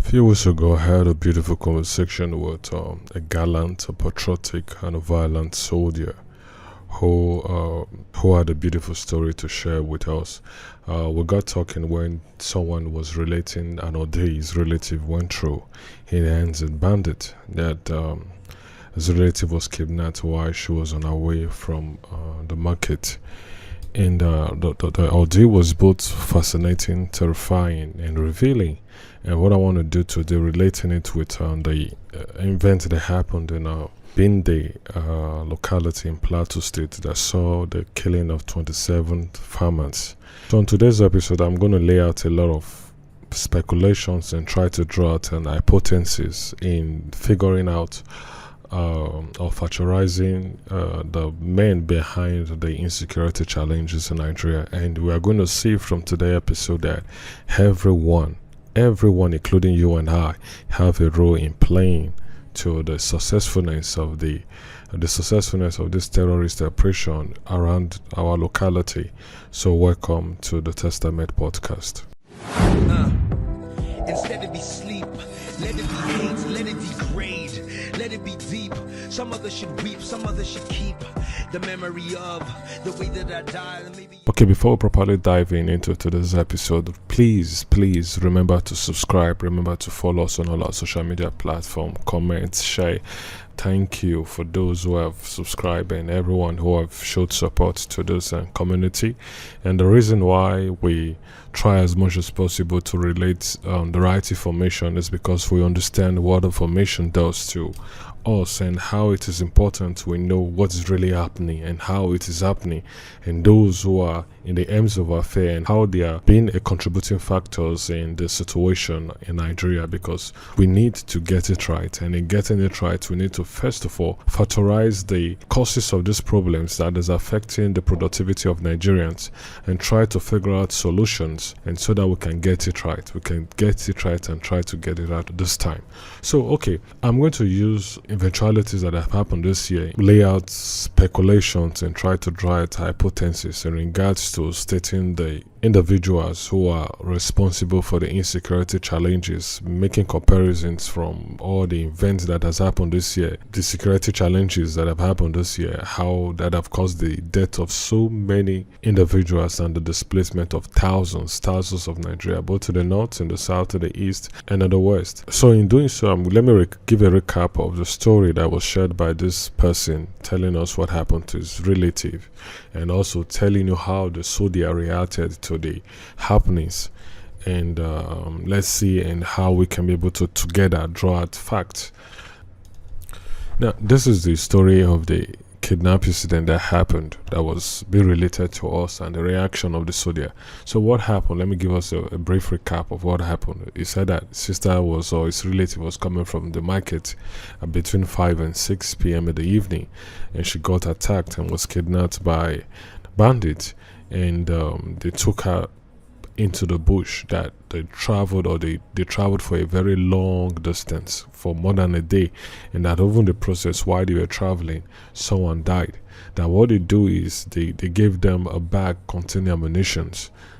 Few weeks ago, I had a beautiful conversation with a gallant, a patriotic, and a violent soldier who had a beautiful story to share with us. We got talking when someone was relating an ordeal his relative went through in the hands of bandit. That his relative was kidnapped while she was on her way from the market. And the ordeal was both fascinating, terrifying, and revealing. And what I want to do today, relating it with the event that happened in Bindi locality in Plateau State that saw the killing of 27 farmers. So in today's episode, I'm going to lay out a lot of speculations and try to draw out an hypothesis in figuring out or factorizing the men behind the insecurity challenges in Nigeria. And we are going to see from today's episode that everyone, including you and I, have a role in playing to the successfulness of this terrorist operation around our locality. So welcome to the Testament podcast. Instead of be sleep, let it be hate, let it degrade, let it be deep. Some others should weep, some others should keep the memory of the way that I died. Maybe. Okay, before we properly dive into today's episode, please remember to subscribe, remember to follow us on all our social media platforms, comment, share. Thank you for those who have subscribed and everyone who have showed support to this community. And the reason why we try as much as possible to relate the right information is because we understand what information does to us and how it is important we know what is really happening and how it is happening, and those who are in the ends of affair and how they are being a contributing factors in the situation in Nigeria, because we need to get it right. And in getting it right, we need to first of all factorize the causes of these problems that is affecting the productivity of Nigerians and try to figure out solutions, and so that we can get it right. We can get it right and try to get it right this time. So okay, I'm going to use eventualities that have happened this year, lay out speculations, and try to draw out hypotheses in regards to stating the individuals who are responsible for the insecurity challenges, making comparisons from all the events that has happened this year, the security challenges that have happened this year, how that have caused the death of so many individuals and the displacement of thousands of Nigeria, both to the north, in the south, to the east, and in the west. So in doing so, let me give a recap of the story that was shared by this person, telling us what happened to his relative, and also telling you how the soldier reacted to the happenings. And let's see and how we can be able to together draw out facts. Now, this is the story of the kidnap incident that happened that was being related to us and the reaction of the soldier. So what happened? Let me give us a brief recap of what happened. He said that his relative was coming from the market between 5 and 6 p.m. in the evening, and she got attacked and was kidnapped by bandits, and they took her into the bush. That they traveled for a very long distance for more than a day, and that over the process while they were traveling, someone died. That what they do is they gave them a bag containing ammunition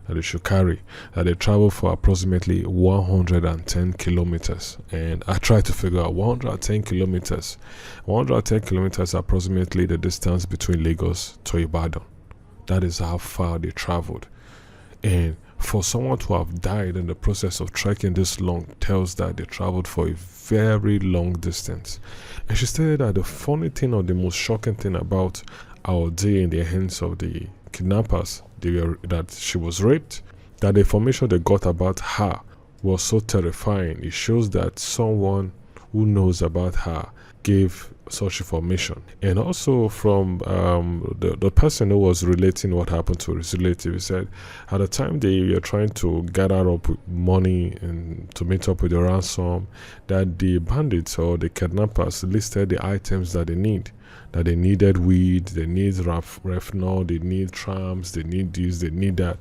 that they should carry, that they travel for approximately 110 kilometers. And I tried to figure out 110 kilometers. 110 kilometers approximately the distance between Lagos to Ibadan. That is how far they traveled. And for someone to have died in the process of trekking this long tells that they traveled for a very long distance. And she stated that the funny thing or the most shocking thing about our day in the hands of the kidnappers, that she was raped, that the information they got about her was so terrifying. It shows that someone who knows about her gave such information. And also from the person who was relating what happened to his relative, he said at the time they were trying to gather up money and to meet up with the ransom, that the bandits or the kidnappers listed the items that they need. That they needed weed, they need refinol, they need trams, they need this, they need that.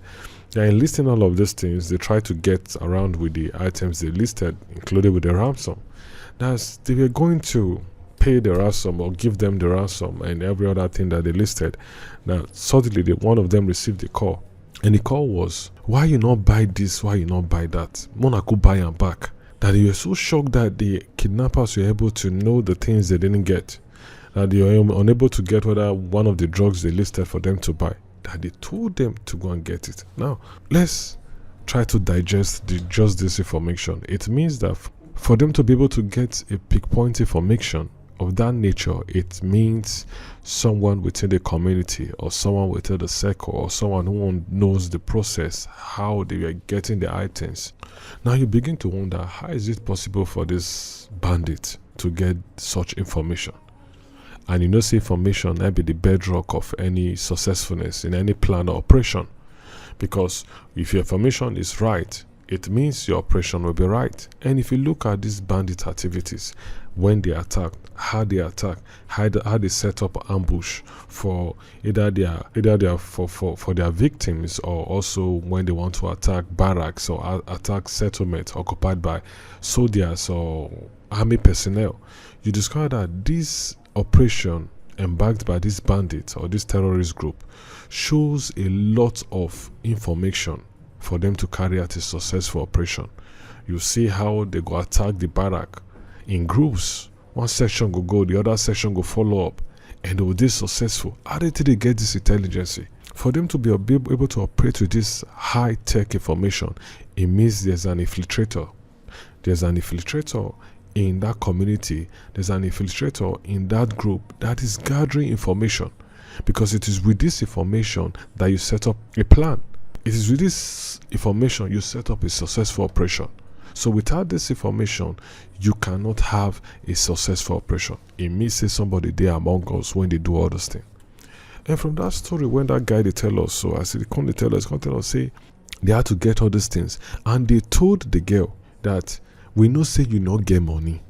And listing all of these things, they try to get around with the items they listed, included with the ransom. That's they were going to pay the ransom or give them the ransom and every other thing that they listed. Now, suddenly, one of them received a call. And the call was, why you not buy this, why you not buy that? Monaco buy and back. that they were so shocked that the kidnappers were able to know the things they didn't get, that they were unable to get whether one of the drugs they listed for them to buy, that they told them to go and get it. Now, let's try to digest just this information. It means that for them to be able to get a pinpoint information of that nature, it means someone within the community or someone within the circle or someone who knows the process, how they are getting the items. Now you begin to wonder, how is it possible for this bandit to get such information? And you know, say information might be the bedrock of any successfulness in any plan or operation. Because if your information is right, it means your operation will be right. And if you look at these bandit activities, when they attack, how they set up ambush for either for their victims, or also when they want to attack barracks or attack settlements occupied by soldiers or army personnel, you discover that this operation embarked by this bandit or this terrorist group shows a lot of information for them to carry out a successful operation. You see how they go attack the barrack in groups. One section go, the other section go follow up, and they will be successful. How did they get this intelligence? For them to be able to operate with this high-tech information, it means there's an infiltrator. There's an infiltrator in that community. There's an infiltrator in that group that is gathering information, because it is with this information that you set up a plan. It is with this information you set up a successful operation. So without this information, you cannot have a successful operation. It means say somebody there among us when they do all those things. And from that story, when that guy they tell us, so I said, they can't tell us, say they had to get all these things. And they told the girl that we know say you not get money,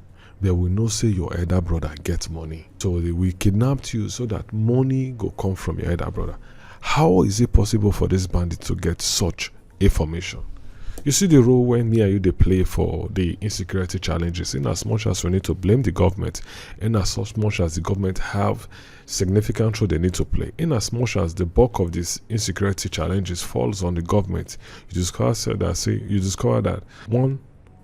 but we know say your elder brother gets money. So we kidnapped you so that money go come from your elder brother. How is it possible for this bandit to get such information? You see the role when me and you they play for the insecurity challenges, in as much as we need to blame the government, in as much as the government have significant role they need to play, in as much as the bulk of these insecurity challenges falls on the government, you discover that one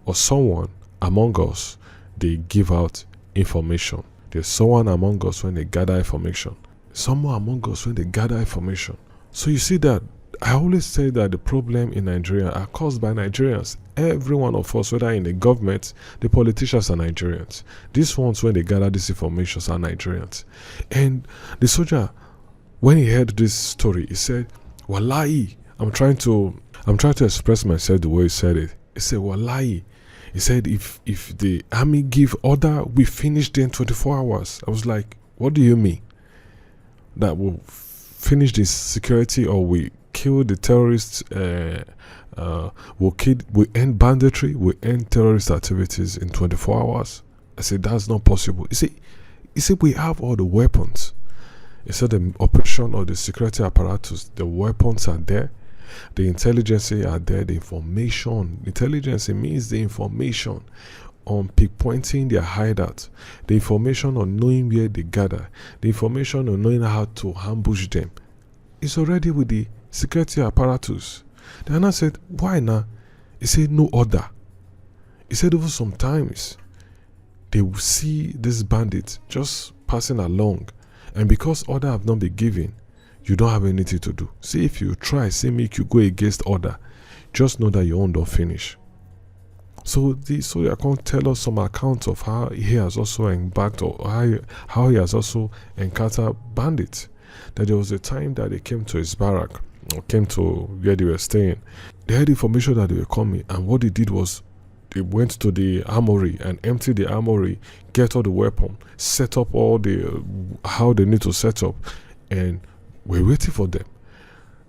or someone among us, they give out information. There's someone among us when they gather information. Someone among us when they gather information. So you see that I always say that the problem in Nigeria are caused by Nigerians. Every one of us, whether in the government, the politicians are Nigerians. These ones, when they gather this information, are Nigerians. And the soldier, when he heard this story, he said, "Wallahi, I'm trying to express myself the way he said it." He said, "Wallahi." He said, if the army give order, we finish there in 24 hours. I was like, what do you mean? That we'll finish this security, or we kill the terrorists, we end banditry, we end terrorist activities in 24 hours. I said, that's not possible. He said, we have all the weapons. He said, the operation or the security apparatus, the weapons are there, the intelligence are there, the information. Intelligence means the information on pinpointing their hideout, the information on knowing where they gather, the information on knowing how to ambush them. It's already with the security apparatus. The Anna said, why now? He said, no order. He said, over sometimes they will see this bandit just passing along, and because order have not been given, you don't have anything to do. See, if you try, say make you go against order, just know that your own don't finish. So I can't tell us some accounts of how he has also embarked, or how he has also encountered bandits. That there was a time that they came to his barrack, or came to where they were staying. They had information that they were coming, and what they did was they went to the armory and emptied the armory, get all the weapon, set up all the how they need to set up, and we're waiting for them.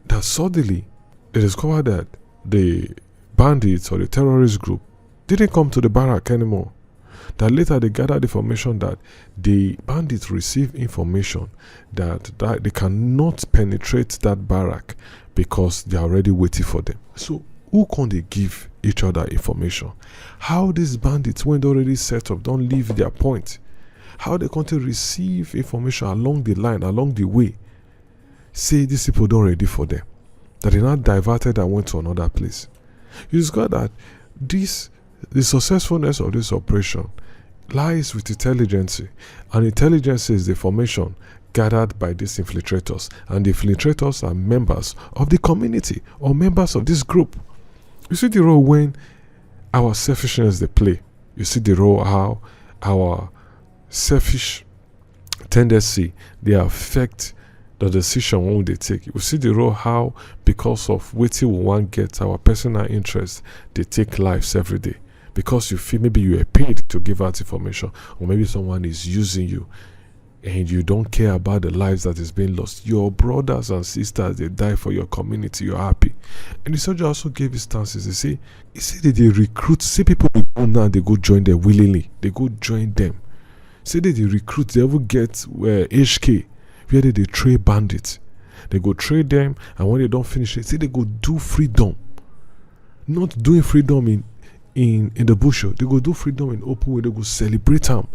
That suddenly they discovered that the bandits or the terrorist group didn't come to the barrack anymore. That later they gathered information that the bandits received information that they cannot penetrate that barrack because they are already waiting for them. So who can they give each other information? How these bandits, when they already set up, don't leave their point? How they can receive information along the line, along the way? Say these people don't ready for them, that they not diverted and went to another place. You discover that this The successfulness of this operation lies with intelligence, and intelligence is the information gathered by these infiltrators, and the infiltrators are members of the community or members of this group. You see the role when our selfishness they play. You see the role how our selfish tendency they affect the decision when they take. You see the role how because of waiting we want get our personal interest they take lives every day. Because you feel maybe you are paid to give out information, or maybe someone is using you and you don't care about the lives that is being lost. Your brothers and sisters, they die for your community, you're happy. And the soldier also gave his stances. You see that they recruit, see people who go now, they go join them willingly. They go join them. See that they recruit, they ever get HK, where they trade bandits. They go trade them, and when they don't finish it, see they go do freedom. Not doing freedom in the bush, they go do freedom in open way, they go celebrate them.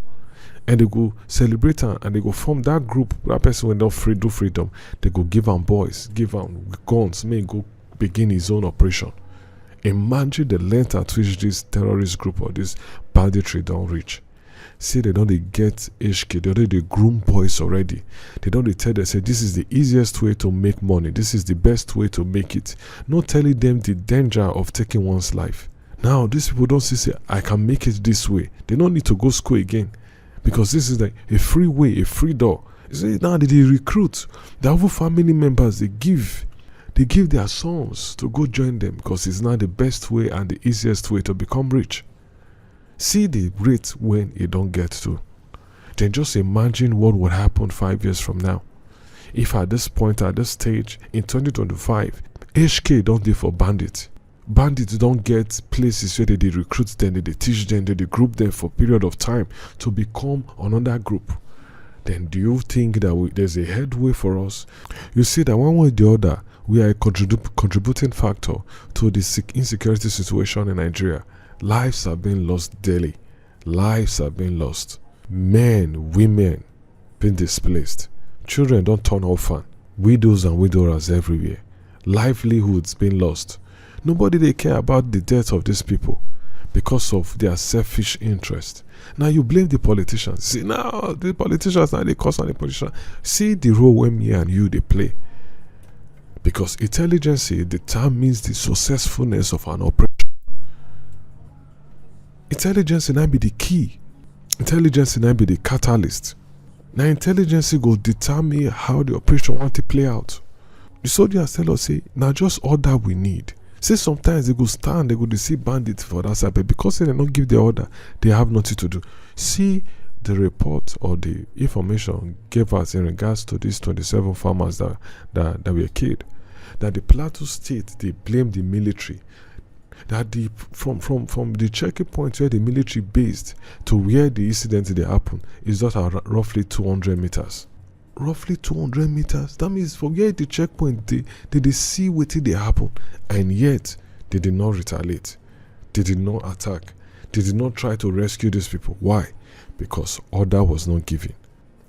And they go celebrate them, and they go form that group. That person when they do freedom, they go give them boys, give them guns, may go begin his own operation. Imagine the length at which this terrorist group or this banditry don't reach. See, they don't get HK, they groom boys already. They don't tell them, say this is the easiest way to make money, this is the best way to make it. Not telling them the danger of taking one's life. Now, these people don't say, I can make it this way. They don't need to go school again. Because this is like a free way, a free door. You see, now they recruit. The other family members, they give their sons to go join them because it's now the best way and the easiest way to become rich. See the rate when you don't get to. Then just imagine what would happen 5 years from now. If at this point, at this stage, in 2025, HK don't do for bandits. Bandits don't get places where they recruit them, they teach them, they group them for a period of time to become another group. Then do you think that there's a headway for us? You see that one way or the other, we are a contributing factor to the insecurity situation in Nigeria. Lives are being lost daily. Lives are being lost. Men, women being displaced. Children don't turn orphan. Widows and widowers everywhere. Livelihoods being lost. Nobody they care about the death of these people because of their selfish interest. Now you blame the politicians. See, now the politicians now they cause on the politicians. See the role when me and you they play. Because intelligence determines the successfulness of an operation. Intelligence now be the key. Intelligence now be the catalyst. Now intelligence go determine how the operation want to play out. The soldiers tell us say, now just all that we need. Say sometimes they go stand, they go to see bandits for that side, but because they don't give the order, they have nothing to do. See the report or the information gave us in regards to these 27 farmers that were killed. That the Plateau state, they blame the military. That from the checking point where the military based to where the incident they happen is just roughly 200 meters. Roughly 200 meters. That means from where the checkpoint they see what they happen, and yet they did not retaliate. They did not attack. They did not try to rescue these people. Why? Because order was not given.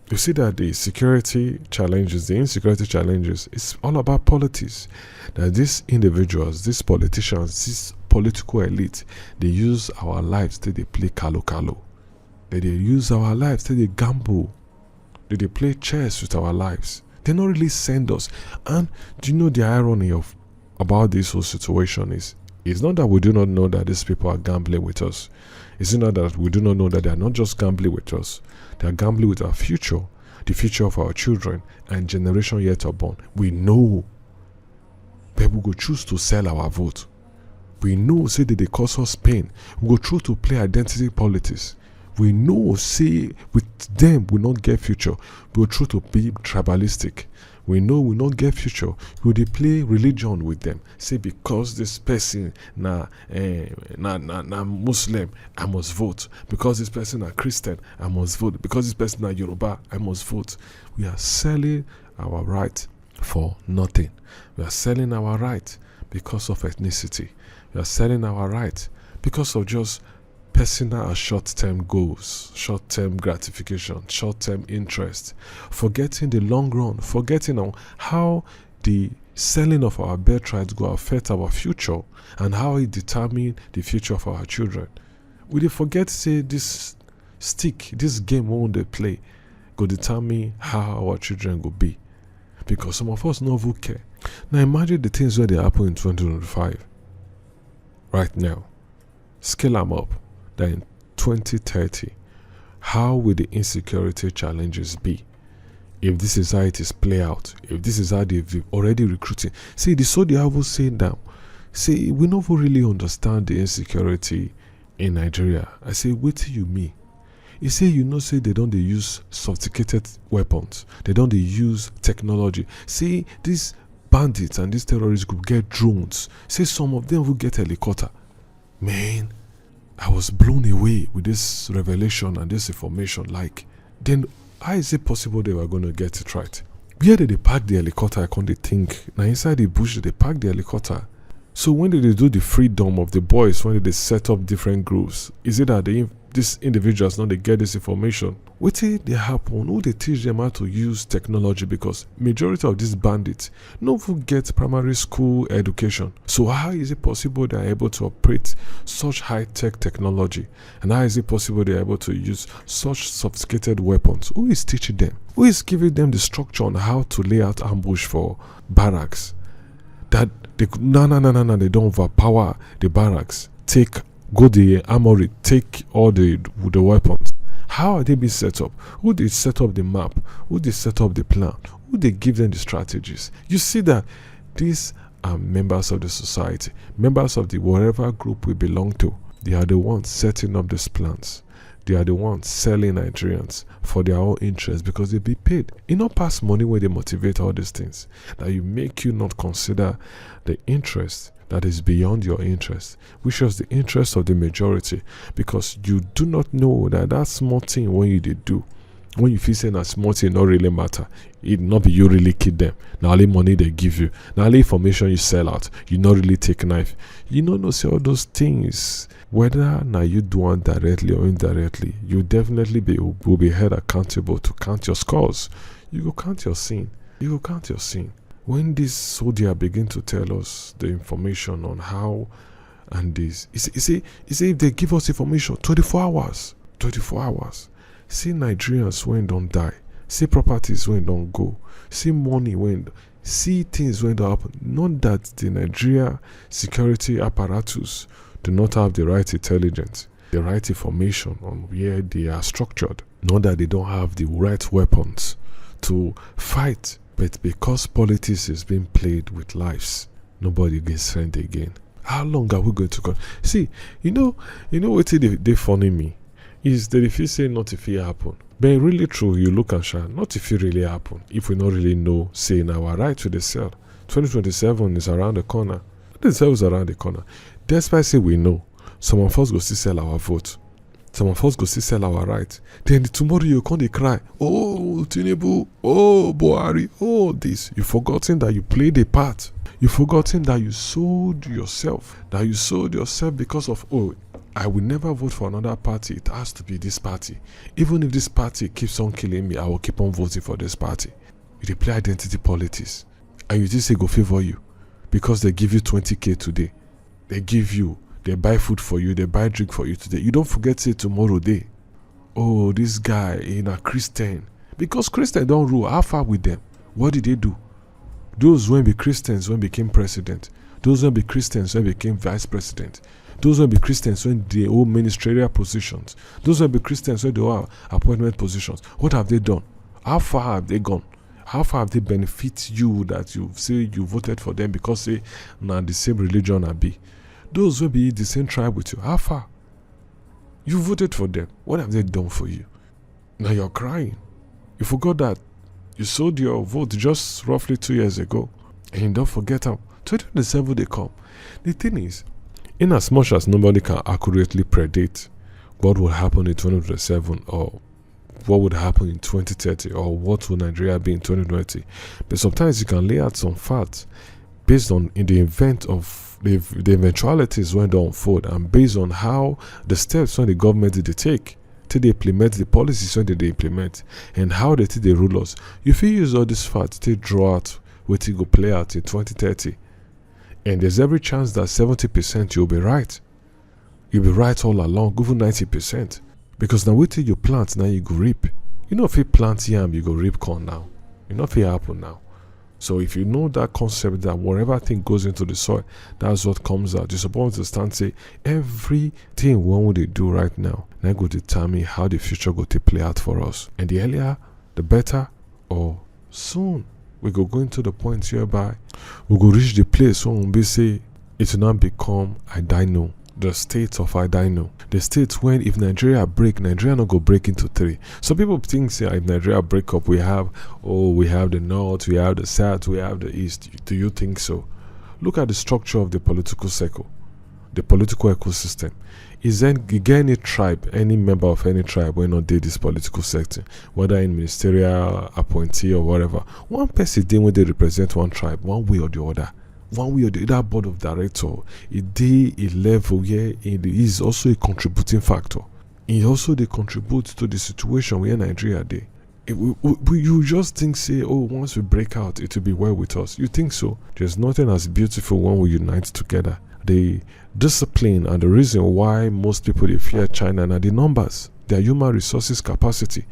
You see that the security challenges, the insecurity challenges, it's all about politics. That these individuals, these politicians, this political elite, they use our lives till they play kalo. They use our lives till they gamble. They play chess with our lives. They don't really send us. And do you know the irony about this whole situation is, it's not that we do not know that these people are gambling with us. It's not that we do not know that they are not just gambling with us. They are gambling with our future, the future of our children and generation yet unborn. We know, but we go choose to sell our vote. We know, say that they cause us pain. We go choose to play identity politics. We know, say, with them we not get future. We will try to be tribalistic. We know we not get future. We will play religion with them. Say because this person na Muslim, I must vote. Because this person na Christian, I must vote. Because this person na Yoruba, I must vote. We are selling our right for nothing. We are selling our right because of ethnicity. We are selling our right because of just personal and short-term goals, short-term gratification, short-term interest, forgetting the long run, forgetting on how the selling of our birthright will affect our future and how it determines the future of our children. We dey forget say this stick, this game we wan dey play go determine how our children go be, because some of us no even care. Now imagine the things wey dey happen in 2025 right now. Scale am up that in 2030, how will the insecurity challenges be? If this is how it is play out, if this is how they've already recruiting. See, the so they have saying now, say we never really understand the insecurity in Nigeria. I say, what do you mean? You say, say they don't use sophisticated weapons. They don't use technology. See, these bandits and these terrorists could get drones. Say some of them will get helicopter. Man, I was blown away with this revelation and this information. Like, then how is it possible they were going to get it right? Where did they park the helicopter? I can't think. Now inside the bush, they park the helicopter. So when did they do the freedom of the boys? When did they set up different groups? Is it that these individuals now they get this information? What did they happen? Who they teach them how to use technology? Because majority of these bandits no even get primary school education. So how is it possible they are able to operate such high-tech technology? And how is it possible they are able to use such sophisticated weapons? Who is teaching them? Who is giving them the structure on how to lay out ambush for barracks? That they don't overpower the barracks. Go the armory, take all the weapons. How are they being set up? Who they set up the map? Who they set up the plan? Who they give them the strategies? You see that these are members of the society, members of the whatever group we belong to. They are the ones setting up these plans. They are the ones selling Nigerians for their own interest because they be paid. You not pass money where they motivate all these things. That you make you not consider the interest that is beyond your interest, which is the interest of the majority, because you do not know that small thing when you did do, when you feel saying that small thing not really matter, it not be you really kid them. Now only money they give you, now only information you sell out, you not really take knife. You know say all those things. Whether now you do one directly or indirectly, you definitely will be held accountable to count your scores. You go count your sin. You go count your sin. When this soldier begin to tell us the information on how and this, you see, if they give us information 24 hours, see Nigerians when don't die, see properties when don't go, see money when, see things when don't happen. Not that the Nigeria security apparatus do not have the right intelligence, the right information on where they are structured. Not that they don't have the right weapons to fight. But because politics is being played with lives, nobody gets sent again. How long are we going to go? See, you know what they funny me is that if you say not if it happen, but really true, you look and shine, not if it really happen. If we not really know, say now our right to the cell. 2027 is around the corner. The cell is around the corner. Despite say we know, some of us go still sell our vote. Some of us go still sell our right. Then tomorrow you come they cry, oh Tinubu, oh Buhari, oh this. You've forgotten that you played a part. You've forgotten that you sold yourself. That you sold yourself because of, oh, I will never vote for another party. It has to be this party. Even if this party keeps on killing me, I will keep on voting for this party. You play identity politics. And you just say go favor you. Because they give you 20k today. They buy food for you, they buy drink for you today. You don't forget say tomorrow day. Oh, this guy in a Christian. Because Christians don't rule. How far with them? What did they do? Those when be Christians when became president. Those when be Christians when became vice president. Those when be Christians when they hold ministerial positions. Those when be Christians when they hold appointment positions. What have they done? How far have they gone? How far have they benefit you that you say you voted for them because say now the same religion I be? Those will be the same tribe with you. How far? You voted for them. What have they done for you? Now you're crying. You forgot that you sold your vote just roughly 2 years ago. And you don't forget how 2027 they come. The thing is, in as much as nobody can accurately predict what will happen in 2027 or what would happen in 2030 or what will Nigeria be in 2020, but sometimes you can lay out some facts based on in the event of the eventualities when they unfold and based on how the steps when the government did they take till they implement the policies when they implement and how they take the rule us. If you use all these facts to draw out what it go play out in 2030, and there's every chance that 70% you'll be right. You'll be right all along, even 90%. Because now wait till you plant, now you go reap. You know if you plant yam, you go reap corn now. You know if you happen now. So if you know that concept that whatever thing goes into the soil, that's what comes out. You're supposed to stand say everything one would they do right now, now go determine how the future go to play out for us. And the earlier, the better, or soon we go into the point whereby we go reach the place where we say it will not become I die no. The state of I die no. The state when if Nigeria break, Nigeria not go break into three. So people think say if Nigeria break up, we have the north, we have the south, we have the east. Do you think so? Look at the structure of the political circle, the political ecosystem. Is there any tribe, any member of any tribe when not did this political sector, whether in ministerial appointee or whatever, one person did when they represent one tribe, one way or the other. One way or the other, board of director, a level where it is also a contributing factor. It also they contribute to the situation where Nigeria they. You just think say, oh, once we break out, it will be well with us. You think so? There's nothing as beautiful when we unite together. The discipline and the reason why most people they fear China are the numbers. Their human resources capacity.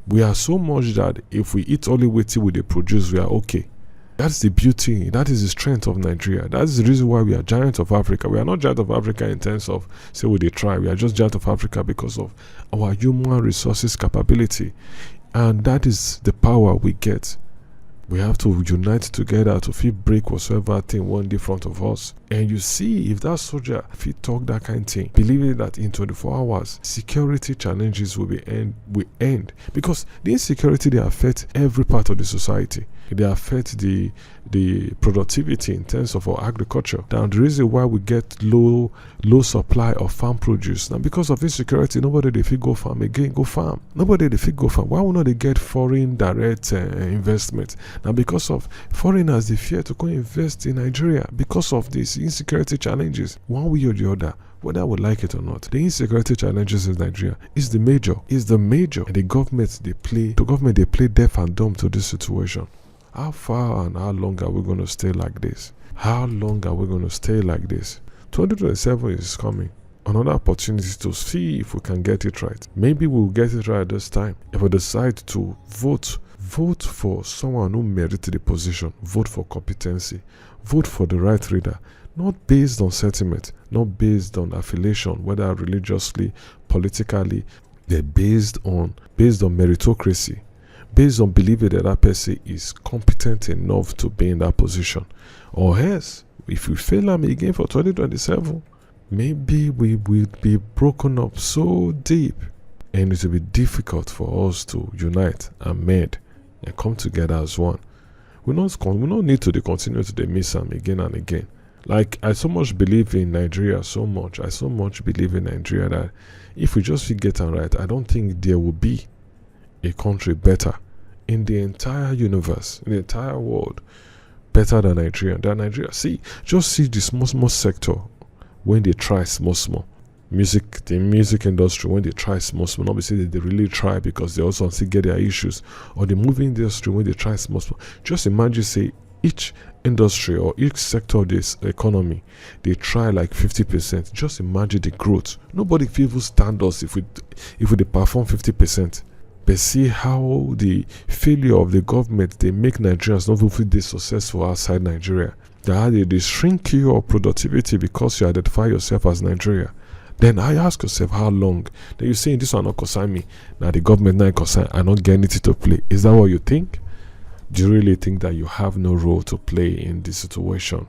We are so much that if we eat only what they produce, we are okay. That's the beauty, that is the strength of Nigeria. That's the reason why we are giant of Africa. We are not giant of Africa in terms of, say, we try. We are just giant of Africa because of our human resources capability. And that is the power we get. We have to unite together to fit break whatsoever thing one day in front of us. And you see, if that soldier fit talk that kind of thing, believing that in 24 hours, security challenges will end. Because the insecurity, they affect every part of the society. They affect the productivity in terms of our agriculture. Now, the reason why we get low supply of farm produce, now because of insecurity, nobody they fit go farm again, go farm. Nobody they fit go farm. Why would not they get foreign direct investment? Now, because of foreigners, they fear to go invest in Nigeria because of these insecurity challenges, one way or the other. Whether I would like it or not, the insecurity challenges in Nigeria is the major. And the government they play deaf and dumb to this situation. How far and how long are we going to stay like this? How long are we going to stay like this? 2027 is coming. Another opportunity to see if we can get it right. Maybe we'll get it right this time. If we decide to vote for someone who merited the position. Vote for competency. Vote for the right leader. Not based on sentiment, not based on affiliation, whether religiously, politically. They're based on meritocracy. Based on believing that that person is competent enough to be in that position. Or else, if we fail them again for 2027, maybe we will be broken up so deep and it will be difficult for us to unite and mend and come together as one. We don't need to continue to miss them again and again. Like, I so much believe in Nigeria I so much believe in Nigeria that if we just get it right, I don't think there will be a country better in the entire universe, in the entire world, better than Nigeria. Just see the small sector when they try small. The music industry, when they try small, obviously they really try because they also still get their issues. Or the movie industry, when they try small. Just imagine, say, each industry or each sector of this economy, they try like 50%. Just imagine the growth. Nobody can even stand us if we perform 50%. But see how the failure of the government, they make Nigerians not even feel successful outside Nigeria. They shrink your productivity because you identify yourself as Nigeria. Then I ask yourself how long. Then you say this one not concern me. Now the government not concern, I don't get anything to play. Is that what you think? Do you really think that you have no role to play in this situation?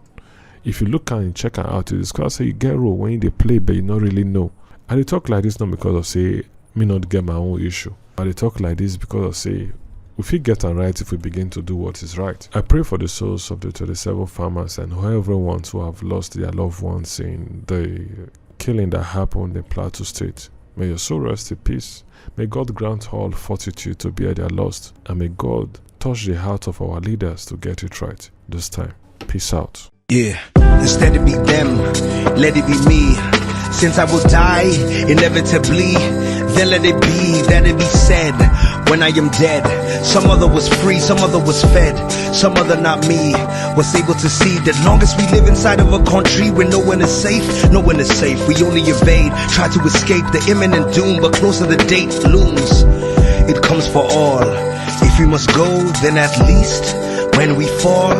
If you look and check out to discuss, say you get role when they play, but you don't really know. And they talk like this not because of say me not get my own issue. And they talk like this because of say we feel get and right if we begin to do what is right. I pray for the souls of the 27 farmers and whoever ones who have lost their loved ones in the killing that happened in Plateau State. May your soul rest in peace. May God grant all fortitude to bear their loss. And may God touch the heart of our leaders to get it right this time. Peace out. Yeah, instead of be them, let it be me. Since I will die, inevitably, then let it be, that it be said. When I am dead, some other was free, some other was fed, some other not me was able to see that long as we live inside of a country where no one is safe, no one is safe. We only evade, try to escape the imminent doom, but closer the date looms. It comes for all. If we must go, then at least when we fall,